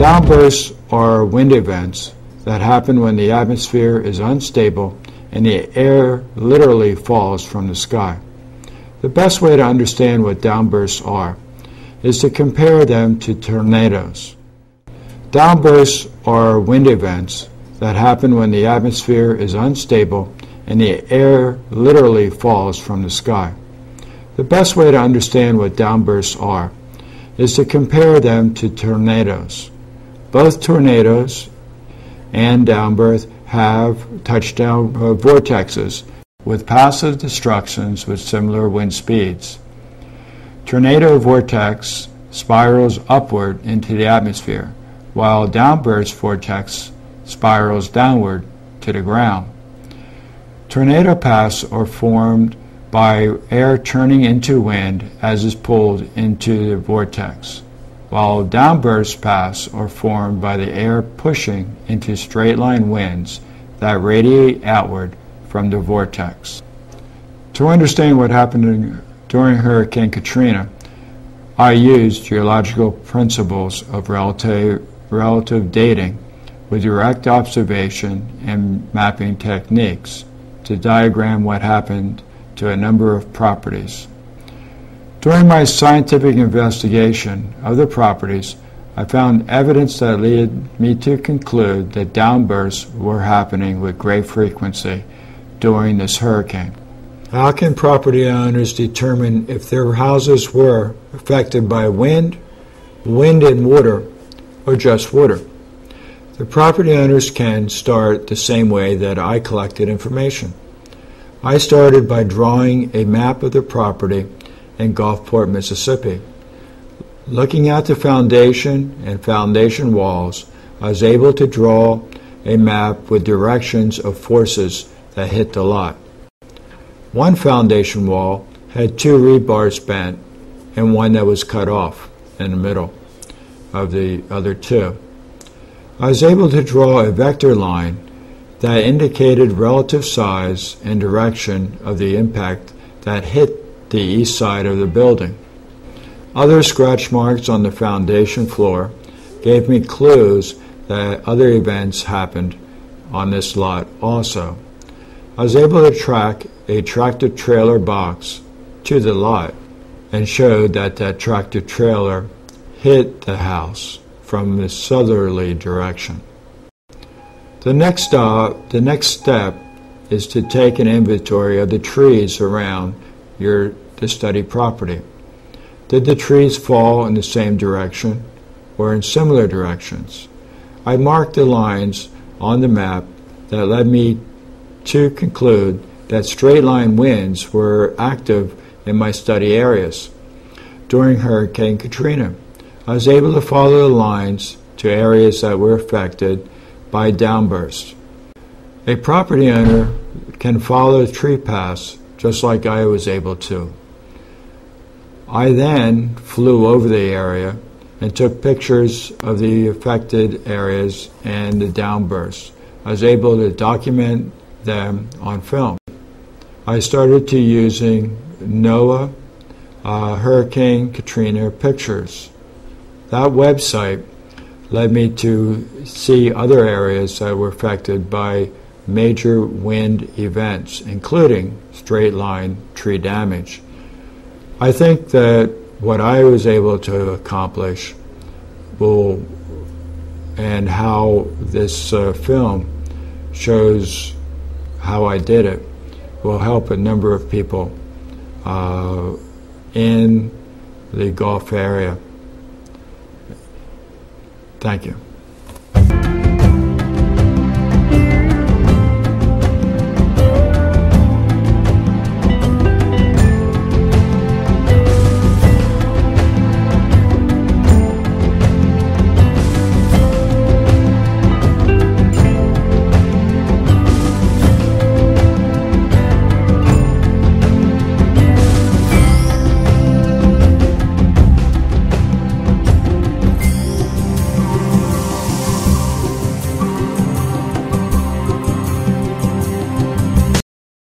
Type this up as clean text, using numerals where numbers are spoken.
Downbursts are wind events that happen when the atmosphere is unstable and the air literally falls from the sky. The best way to understand what downbursts are is to compare them to tornadoes. Downbursts are wind events that happen when the atmosphere is unstable and the air literally falls from the sky. The best way to understand what downbursts are is to compare them to tornadoes. Both tornadoes and downbursts have touchdown vortexes with passive destructions with similar wind speeds. Tornado vortex spirals upward into the atmosphere, while downburst vortex spirals downward to the ground. Tornado paths are formed by air turning into wind as is pulled into the vortex, while downburst paths are formed by the air pushing into straight-line winds that radiate outward from the vortex. To understand what happened during Hurricane Katrina, I used geological principles of relative dating with direct observation and mapping techniques to diagram what happened to a number of properties. During my scientific investigation of the properties, I found evidence that led me to conclude that downbursts were happening with great frequency during this hurricane. How can property owners determine if their houses were affected by wind and water, or just water? The property owners can start the same way that I collected information. I started by drawing a map of the property in Gulfport, Mississippi. Looking at the foundation and foundation walls, I was able to draw a map with directions of forces that hit the lot. One foundation wall had 2 rebars bent and one that was cut off in the middle of the other 2. I was able to draw a vector line that indicated relative size and direction of the impact that hit the east side of the building. Other scratch marks on the foundation floor gave me clues that other events happened on this lot also. I was able to track a tractor trailer box to the lot and showed that that tractor trailer hit the house from the southerly direction. The next step is to take an inventory of the trees around the study property. Did the trees fall in the same direction or in similar directions? I marked the lines on the map that led me to conclude that straight-line winds were active in my study areas. During Hurricane Katrina, I was able to follow the lines to areas that were affected by downbursts. A property owner can follow tree paths just like I was able to. I then flew over the area and took pictures of the affected areas and the downbursts. I was able to document them on film. I started to using NOAA Hurricane Katrina pictures. That website led me to see other areas that were affected by major wind events, including straight-line tree damage. I think that what I was able to accomplish and how this film shows how I did it, will help a number of people in the Gulf area. Thank you.